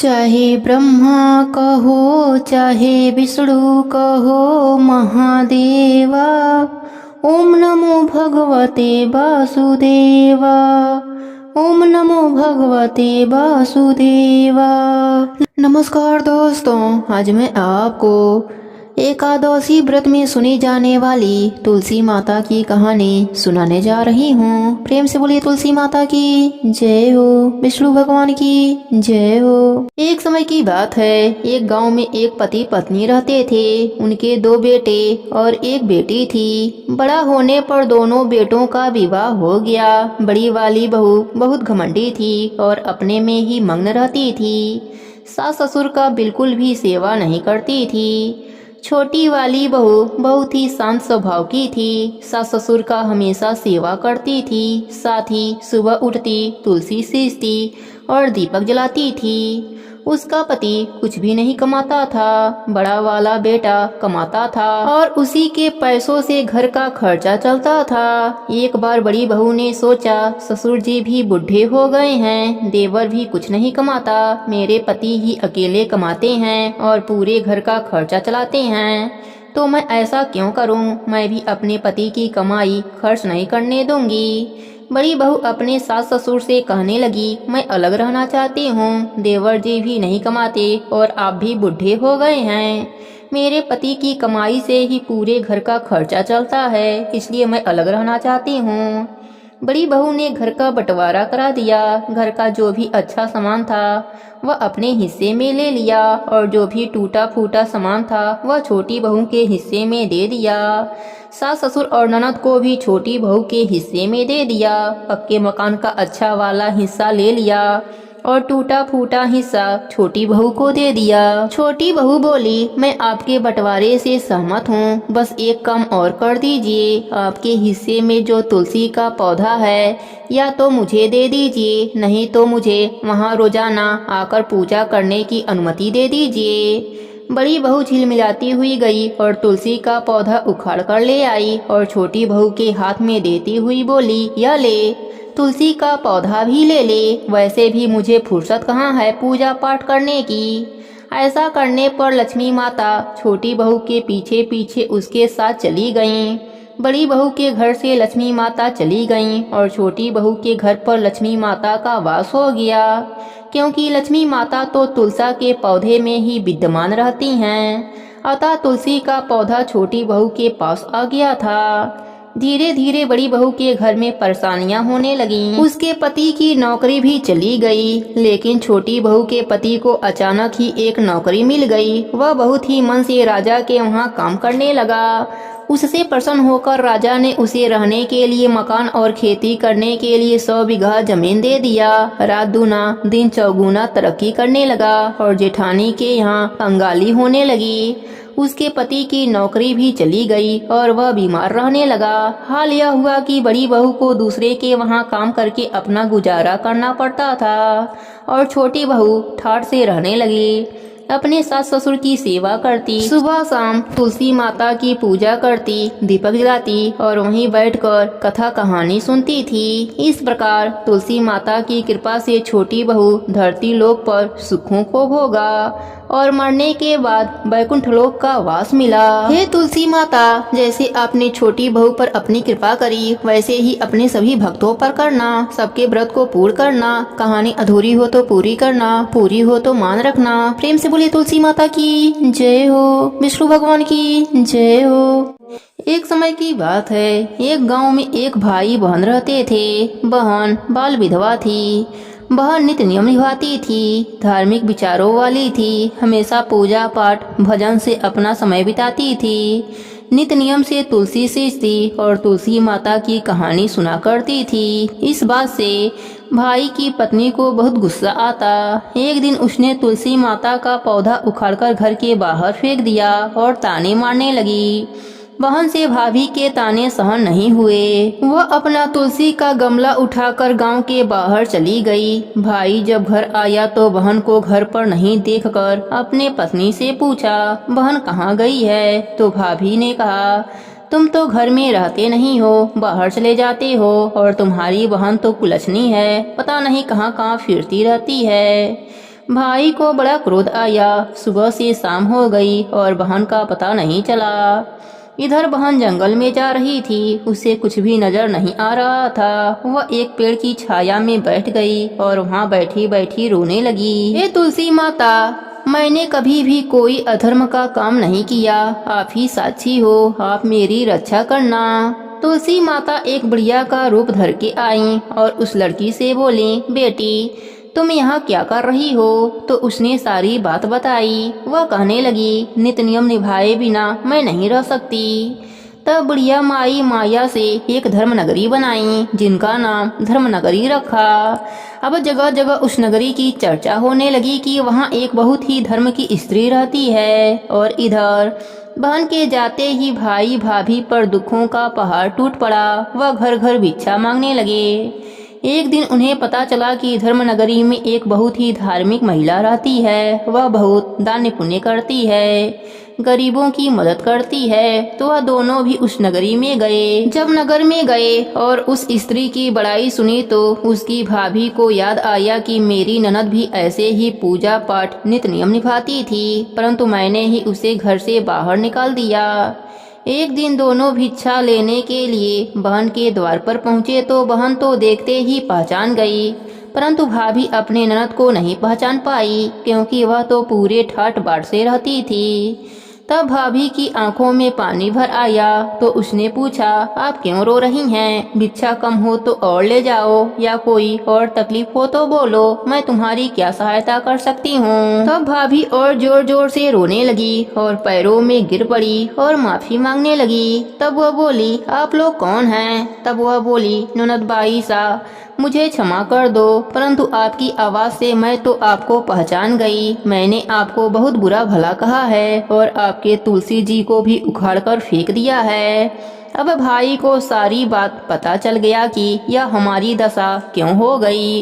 चाहे ब्रह्मा कहो चाहे विष्णु कहो महादेवा, ओम नमो भगवते वासुदेवा, ओम नमो भगवते वासुदेवा। नमस्कार दोस्तों, आज मैं आपको एकादशी व्रत में सुनी जाने वाली तुलसी माता की कहानी सुनाने जा रही हूँ। प्रेम से बोलिए तुलसी माता की जय हो, विष्णु भगवान की जय हो। एक समय की बात है, एक गांव में एक पति पत्नी रहते थे। उनके 2 बेटे और एक बेटी थी। बड़ा होने पर दोनों बेटों का विवाह हो गया। बड़ी वाली बहू बहुत घमंडी थी और अपने में ही मग्न रहती थी। सास ससुर का बिल्कुल भी सेवा नहीं करती थी। छोटी वाली बहू बहुत ही शांत स्वभाव की थी। सास ससुर का हमेशा सेवा करती थी। साथ ही सुबह उठती, तुलसी सींचती और दीपक जलाती थी। उसका पति कुछ भी नहीं कमाता था। बड़ा वाला बेटा कमाता था और उसी के पैसों से घर का खर्चा चलता था। एक बार बड़ी बहू ने सोचा, ससुर जी भी बूढ़े हो गए हैं, देवर भी कुछ नहीं कमाता, मेरे पति ही अकेले कमाते हैं और पूरे घर का खर्चा चलाते हैं, तो मैं ऐसा क्यों करूं? मैं भी अपने पति की कमाई खर्च नहीं करने दूंगी। बड़ी बहू अपने सास ससुर से कहने लगी, मैं अलग रहना चाहती हूँ। देवर जी भी नहीं कमाते और आप भी बूढ़े हो गए हैं। मेरे पति की कमाई से ही पूरे घर का खर्चा चलता है, इसलिए मैं अलग रहना चाहती हूँ। बड़ी बहू ने घर का बंटवारा करा दिया। घर का जो भी अच्छा सामान था वह अपने हिस्से में ले लिया और जो भी टूटा फूटा सामान था वह छोटी बहू के हिस्से में दे दिया। सास ससुर और ननद को भी छोटी बहू के हिस्से में दे दिया। पक्के मकान का अच्छा वाला हिस्सा ले लिया और टूटा फूटा हिस्सा छोटी बहू को दे दिया। छोटी बहू बोली, मैं आपके बंटवारे से सहमत हूँ, बस एक काम और कर दीजिए। आपके हिस्से में जो तुलसी का पौधा है या तो मुझे दे दीजिए, नहीं तो मुझे वहाँ रोजाना आकर पूजा करने की अनुमति दे दीजिए। बड़ी बहू झिलमिलाती हुई गई और तुलसी का पौधा उखाड़ कर ले आई और छोटी बहू के हाथ में देती हुई बोली, यह ले, तुलसी का पौधा भी ले ले। वैसे भी मुझे फुर्सत कहाँ है पूजा पाठ करने की। ऐसा करने पर लक्ष्मी माता छोटी बहू के पीछे पीछे उसके साथ चली गईं। बड़ी बहू के घर से लक्ष्मी माता चली गईं और छोटी बहू के घर पर लक्ष्मी माता का वास हो गया, क्योंकि लक्ष्मी माता तो तुलसा के पौधे में ही विद्यमान रहती हैं। अतः तुलसी का पौधा छोटी बहू के पास आ गया था। धीरे धीरे बड़ी बहू के घर में परेशानियां होने लगीं। उसके पति की नौकरी भी चली गई, लेकिन छोटी बहू के पति को अचानक ही एक नौकरी मिल गई। वह बहुत ही मन से राजा के वहां काम करने लगा। उससे प्रसन्न होकर राजा ने उसे रहने के लिए मकान और खेती करने के लिए 100 बीघा जमीन दे दिया। रात दूना दिन चौगुना तरक्की करने लगा और जेठानी के यहाँ कंगाली होने लगी। उसके पति की नौकरी भी चली गई और वह बीमार रहने लगा। हाल यह हुआ कि बड़ी बहू को दूसरे के वहां काम करके अपना गुजारा करना पड़ता था और छोटी बहू ठाठ से रहने लगी। अपने सास ससुर की सेवा करती, सुबह शाम तुलसी माता की पूजा करती, दीपक जलाती और वहीं बैठकर कथा कहानी सुनती थी। इस प्रकार तुलसी माता की कृपा से छोटी बहू धरती लोक पर सुखों को भोगा और मरने के बाद वैकुंठ लोक का वास मिला। हे तुलसी माता, जैसे आपने छोटी बहू पर अपनी कृपा करी, वैसे ही अपने सभी भक्तों पर करना। सबके व्रत को पूर्ण करना। कहानी अधूरी हो तो पूरी करना, पूरी हो तो मान रखना। प्रेम से बोलिए तुलसी माता की जय हो, विष्णु भगवान की जय हो। एक समय की बात है, एक गांव में एक भाई बहन रहते थे। बहन बाल विधवा थी। बहन नित्य नियम निभाती थी, धार्मिक विचारों वाली थी, हमेशा पूजा पाठ भजन से अपना समय बिताती थी। नित्य नियम से तुलसी सींचती और तुलसी माता की कहानी सुना करती थी। इस बात से भाई की पत्नी को बहुत गुस्सा आता। एक दिन उसने तुलसी माता का पौधा उखाड़कर घर के बाहर फेंक दिया और ताने मारने लगी। बहन से भाभी के ताने सहन नहीं हुए। वह अपना तुलसी का गमला उठाकर गांव के बाहर चली गई। भाई जब घर आया तो बहन को घर पर नहीं देखकर अपने पत्नी से पूछा, बहन कहाँ गई है? तो भाभी ने कहा, तुम तो घर में रहते नहीं हो, बाहर चले जाते हो और तुम्हारी बहन तो कुलछनी है, पता नहीं कहाँ कहाँ फिरती रहती है। भाई को बड़ा क्रोध आया। सुबह से शाम हो गई और बहन का पता नहीं चला। इधर बहन जंगल में जा रही थी, उसे कुछ भी नजर नहीं आ रहा था। वह एक पेड़ की छाया में बैठ गई और वहाँ बैठी बैठी रोने लगी। हे तुलसी माता, मैंने कभी भी कोई अधर्म का काम नहीं किया, आप ही साक्षी हो, आप मेरी रक्षा करना। तुलसी माता एक बुढ़िया का रूप धर के आई और उस लड़की से बोली, बेटी तुम यहाँ क्या कर रही हो? तो उसने सारी बात बताई। वह कहने लगी, नित नियम निभाए बिना मैं नहीं रह सकती। तब बुढ़िया माई माया से एक धर्म नगरी बनाई, जिनका नाम धर्म नगरी रखा। अब जगह जगह उस नगरी की चर्चा होने लगी कि वहाँ एक बहुत ही धर्म की स्त्री रहती है। और इधर बहन के जाते ही भाई भाभी पर दुखों का पहाड़ टूट पड़ा। वह घर घर भिक्षा मांगने लगे। एक दिन उन्हें पता चला कि धर्म नगरी में एक बहुत ही धार्मिक महिला रहती है। वह बहुत दान पुण्य करती है, गरीबों की मदद करती है। तो वह दोनों भी उस नगरी में गए। जब नगर में गए और उस स्त्री की बड़ाई सुनी तो उसकी भाभी को याद आया कि मेरी ननद भी ऐसे ही पूजा पाठ नित नियम निभाती थी, परंतु मैंने ही उसे घर से बाहर निकाल दिया। एक दिन दोनों भिक्षा लेने के लिए बहन के द्वार पर पहुँचे तो बहन तो देखते ही पहचान गई, परंतु भाभी अपने ननद को नहीं पहचान पाई, क्योंकि वह तो पूरे ठाट बाट से रहती थी। तब भाभी की आंखों में पानी भर आया तो उसने पूछा, आप क्यों रो रही हैं? भिक्षा कम हो तो और ले जाओ, या कोई और तकलीफ हो तो बोलो, मैं तुम्हारी क्या सहायता कर सकती हूँ। तब भाभी और जोर जोर से रोने लगी और पैरों में गिर पड़ी और माफी मांगने लगी। तब वह बोली, आप लोग कौन हैं? तब वह बोली, ननद बाई सा, मुझे क्षमा कर दो, परंतु आपकी आवाज़ से मैं तो आपको पहचान गई। मैंने आपको बहुत बुरा भला कहा है और आपके तुलसी जी को भी उखाड़ कर फेंक दिया है। अब भाई को सारी बात पता चल गया कि यह हमारी दशा क्यों हो गई।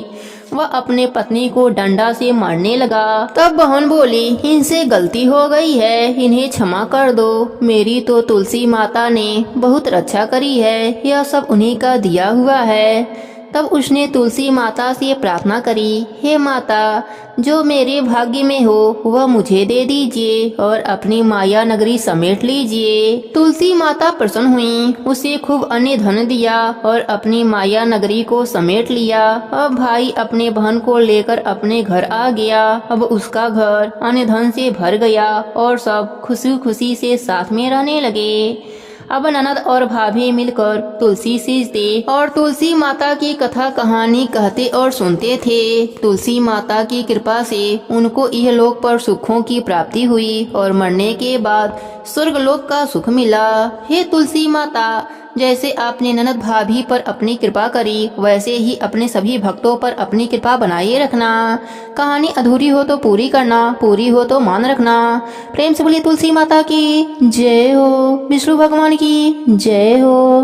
वह अपने पत्नी को डंडा से मारने लगा। तब बहन बोली, इनसे गलती हो गई है, इन्हें क्षमा कर दो। मेरी तो तुलसी माता ने बहुत रक्षा करी है, यह सब उन्हीं का दिया हुआ है। तब उसने तुलसी माता से प्रार्थना करी, हे माता, जो मेरे भाग्य में हो वह मुझे दे दीजिए और अपनी माया नगरी समेट लीजिए। तुलसी माता प्रसन्न हुई, उसे खूब अन्न धन दिया और अपनी माया नगरी को समेट लिया। अब भाई अपने बहन को लेकर अपने घर आ गया। अब उसका घर अन्न धन से भर गया और सब खुशी खुशी से साथ में रहने लगे। अब ननद और भाभी मिलकर तुलसी सींचते और तुलसी माता की कथा कहानी कहते और सुनते थे। तुलसी माता की कृपा से उनको यह लोक पर सुखों की प्राप्ति हुई और मरने के बाद स्वर्ग लोक का सुख मिला। हे तुलसी माता, जैसे आपने ननद भाभी पर अपनी कृपा करी, वैसे ही अपने सभी भक्तों पर अपनी कृपा बनाए रखना। कहानी अधूरी हो तो पूरी करना, पूरी हो तो मान रखना। प्रेम से बोली तुलसी माता की जय हो, विष्णु भगवान की जय हो।